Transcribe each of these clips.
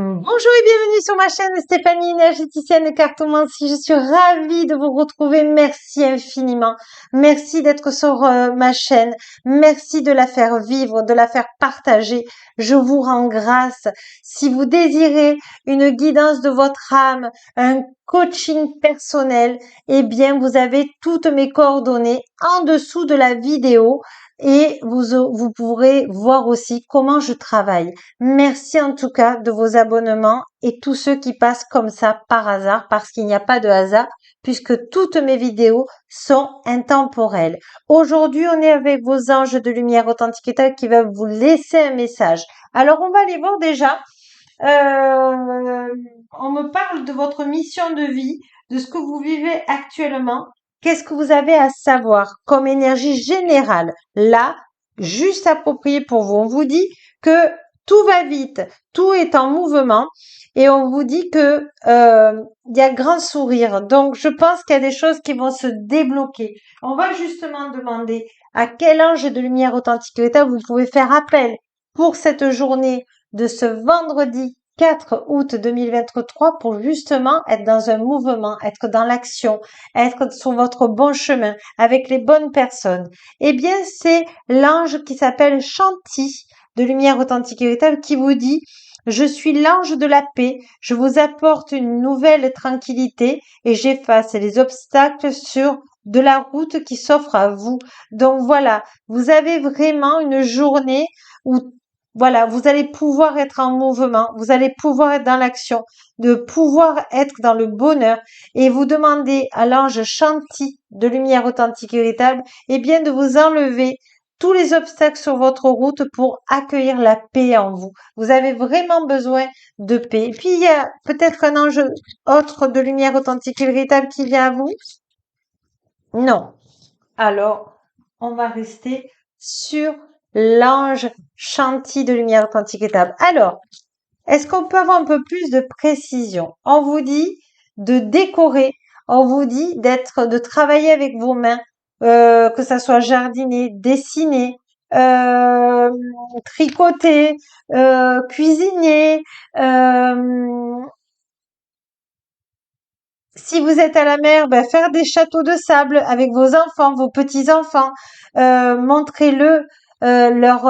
Bonjour et bienvenue sur ma chaîne Stéphanie, énergéticienne de cartomancie. Je suis ravie de vous retrouver. Merci infiniment. Merci d'être sur ma chaîne. Merci de la faire vivre, de la faire partager. Je vous rends grâce. Si vous désirez une guidance de votre âme, un coaching personnel, eh bien, vous avez toutes mes coordonnées en dessous de la vidéo et vous pourrez voir aussi comment je travaille. Merci en tout cas de vos abonnements et tous ceux qui passent comme ça par hasard, parce qu'il n'y a pas de hasard, puisque toutes mes vidéos sont intemporelles. Aujourd'hui, on est avec vos anges de lumière authentique qui va vous laisser un message. Alors, on va aller voir déjà. On me parle de votre mission de vie, de ce que vous vivez actuellement. Qu'est-ce que vous avez à savoir comme énergie générale? Là, juste approprié pour vous. On vous dit que tout va vite, tout est en mouvement et on vous dit que il y a grand sourire. Donc, je pense qu'il y a des choses qui vont se débloquer. On va justement demander à quel ange de lumière authentique l'état vous pouvez faire appel pour cette journée de ce vendredi 4 août 2023 pour justement être dans un mouvement, être dans l'action, être sur votre bon chemin avec les bonnes personnes. Eh bien, c'est l'ange qui s'appelle Chanty de lumière authentique et véritable qui vous dit: je suis l'ange de la paix, je vous apporte une nouvelle tranquillité et j'efface les obstacles sur de la route qui s'offre à vous. Donc voilà, vous avez vraiment une journée où voilà, vous allez pouvoir être en mouvement, vous allez pouvoir être dans l'action, de pouvoir être dans le bonheur et vous demandez à l'ange Chanty de lumière authentique et véritable, eh bien de vous enlever tous les obstacles sur votre route pour accueillir la paix en vous. Vous avez vraiment besoin de paix. Et puis il y a peut-être un ange autre de lumière authentique et véritable qui vient à vous? Non. Alors, on va rester sur l'ange Chanty de lumière authentique et véritable. Alors, est-ce qu'on peut avoir un peu plus de précision? On vous dit de décorer, on vous dit de travailler avec vos mains, que ça soit jardiner, dessiner, euh, tricoter, cuisiner. Si vous êtes à la mer, ben, faire des châteaux de sable avec vos enfants, vos petits-enfants. Montrez-le leur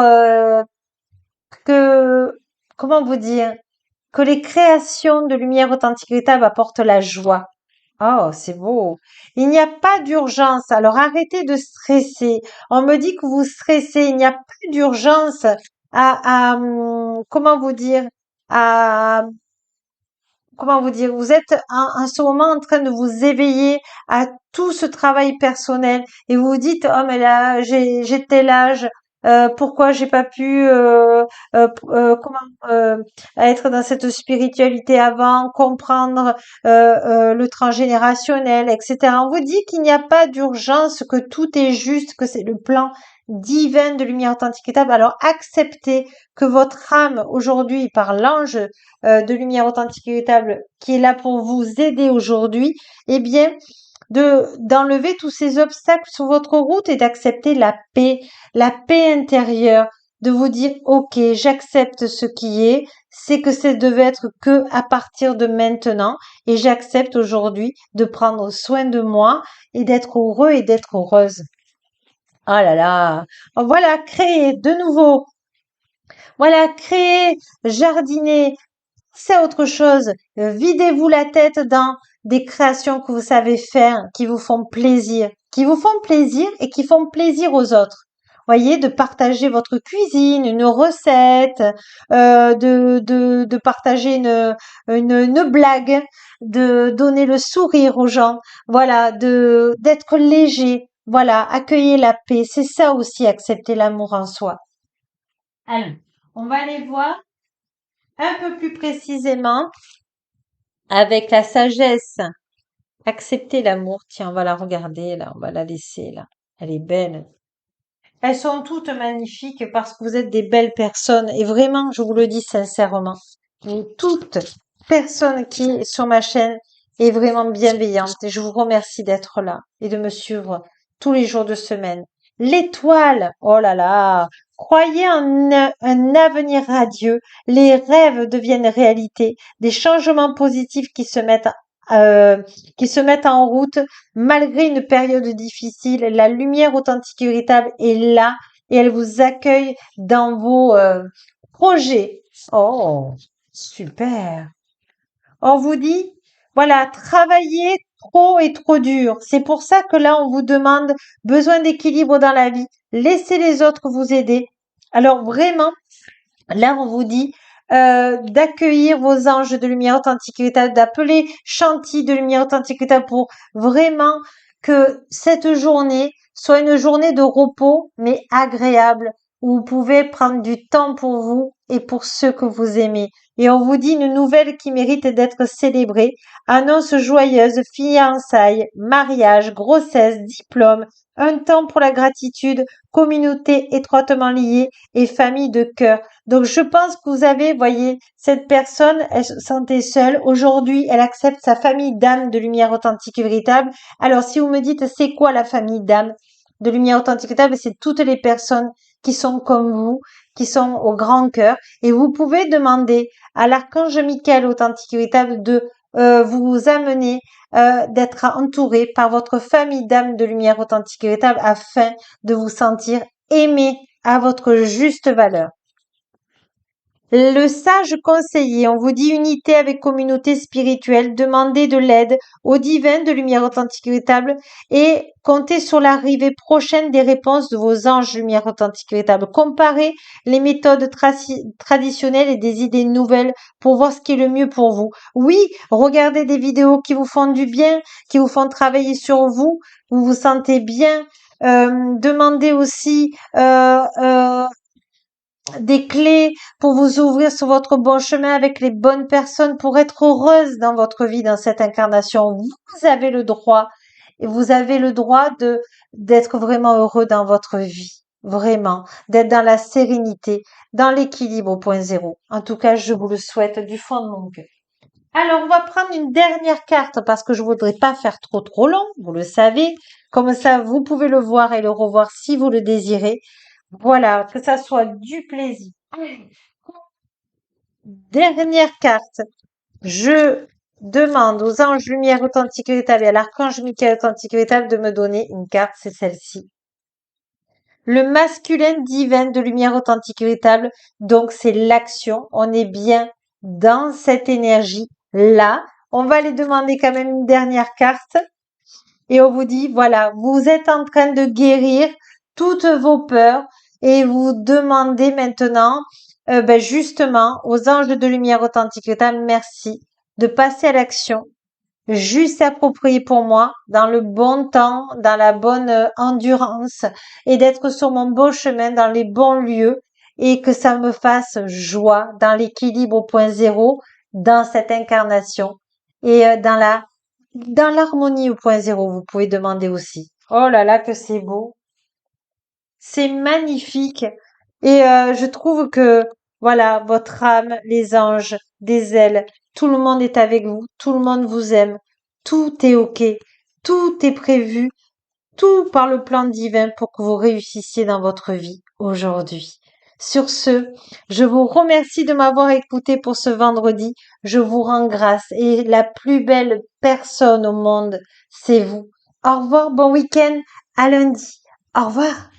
que comment vous dire? Que les créations de lumière authentique véritable apportent la joie. Oh, c'est beau. Il n'y a pas d'urgence. Alors arrêtez de stresser. On me dit que vous stressez. Il n'y a pas d'urgence comment vous dire, à, comment vous dire, vous êtes en ce moment en train de vous éveiller à tout ce travail personnel et vous vous dites, oh mais là j'ai tel âge, pourquoi j'ai pas pu comment être dans cette spiritualité avant, comprendre le transgénérationnel, etc. On vous dit qu'il n'y a pas d'urgence, que tout est juste, que c'est le plan divin de lumière authentique et véritable. Alors acceptez que votre âme aujourd'hui par l'ange de lumière authentique et véritable qui est là pour vous aider aujourd'hui, eh bien, d'enlever tous ces obstacles sur votre route et d'accepter la paix intérieure, de vous dire, OK, j'accepte ce qui est, c'est que ça devait être que à partir de maintenant et j'accepte aujourd'hui de prendre soin de moi et d'être heureux et d'être heureuse. Oh là là, voilà, créer de nouveau, voilà, créer, jardiner, c'est autre chose. Videz-vous la tête dans des créations que vous savez faire, qui vous font plaisir et qui font plaisir aux autres. Voyez, de partager votre cuisine, une recette, de partager une blague, de donner le sourire aux gens, voilà, d'être léger, voilà, accueillir la paix. C'est ça aussi, accepter l'amour en soi. Alors, on va aller voir un peu plus précisément avec la sagesse. Accepter l'amour. Tiens, on va la regarder là, on va la laisser là. Elle est belle. Elles sont toutes magnifiques parce que vous êtes des belles personnes et vraiment, je vous le dis sincèrement, toute personne qui est sur ma chaîne est vraiment bienveillante et je vous remercie d'être là et de me suivre tous les jours de semaine. L'étoile, oh là là, croyez en un avenir radieux, les rêves deviennent réalité, des changements positifs euh, qui se mettent en route malgré une période difficile. La lumière authentique et véritable est là et elle vous accueille dans vos projets. Oh, super. On vous dit, voilà, travaillez trop et trop dur. C'est pour ça que là, on vous demande besoin d'équilibre dans la vie. Laissez les autres vous aider. Alors vraiment, là, on vous dit d'accueillir vos anges de lumière authentique et véritable, d'appeler Chanty de lumière authentique et véritable pour vraiment que cette journée soit une journée de repos, mais agréable, où vous pouvez prendre du temps pour vous et pour ceux que vous aimez. Et on vous dit une nouvelle qui mérite d'être célébrée. Annonce joyeuse, fiançailles, mariage, grossesse, diplôme, un temps pour la gratitude, communauté étroitement liée et famille de cœur. Donc, je pense que vous avez, voyez, cette personne, elle se sentait seule. Aujourd'hui, elle accepte sa famille d'âme de lumière authentique et véritable. Alors, si vous me dites, c'est quoi la famille d'âme de lumière authentique et véritable? C'est toutes les personnes qui sont comme vous, qui sont au grand cœur. Et vous pouvez demander à l'archange Michael authentique et véritable de vous amener, d'être entouré par votre famille d'âme de lumière authentique et véritable afin de vous sentir aimé à votre juste valeur. Le sage conseiller, on vous dit unité avec communauté spirituelle, demandez de l'aide au divin de lumière authentique et véritable et comptez sur l'arrivée prochaine des réponses de vos anges lumière authentique et véritable. Comparez les méthodes traditionnelles et des idées nouvelles pour voir ce qui est le mieux pour vous. Oui, regardez des vidéos qui vous font du bien, qui vous font travailler sur vous, vous vous sentez bien. Demandez aussi des clés pour vous ouvrir sur votre bon chemin avec les bonnes personnes pour être heureuse dans votre vie, dans cette incarnation. Vous avez le droit et vous avez le droit d'être vraiment heureux dans votre vie. Vraiment, d'être dans la sérénité, dans l'équilibre au point zéro. En tout cas, je vous le souhaite du fond de mon cœur. Alors, on va prendre une dernière carte parce que je voudrais pas faire trop long, vous le savez. Comme ça, vous pouvez le voir et le revoir si vous le désirez. Voilà, que ça soit du plaisir. Dernière carte. Je demande aux anges lumière authentique et véritable et à l'archange Michael authentique et véritable de me donner une carte, c'est celle-ci. Le masculin divin de lumière authentique et véritable, donc c'est l'action. On est bien dans cette énergie-là. On va les demander quand même une dernière carte. Et on vous dit, voilà, vous êtes en train de guérir toutes vos peurs et vous demandez maintenant, justement, aux anges de lumière authentique, merci de passer à l'action, juste approprié pour moi, dans le bon temps, dans la bonne endurance et d'être sur mon bon chemin, dans les bons lieux et que ça me fasse joie dans l'équilibre au point zéro, dans cette incarnation et dans l'harmonie au point zéro, vous pouvez demander aussi. Oh là là, que c'est beau. C'est magnifique. Et je trouve que, voilà, votre âme, les anges, des ailes, tout le monde est avec vous, tout le monde vous aime, tout est OK, tout est prévu, tout par le plan divin pour que vous réussissiez dans votre vie aujourd'hui. Sur ce, je vous remercie de m'avoir écouté pour ce vendredi. Je vous rends grâce et la plus belle personne au monde, c'est vous. Au revoir, bon week-end, à lundi. Au revoir.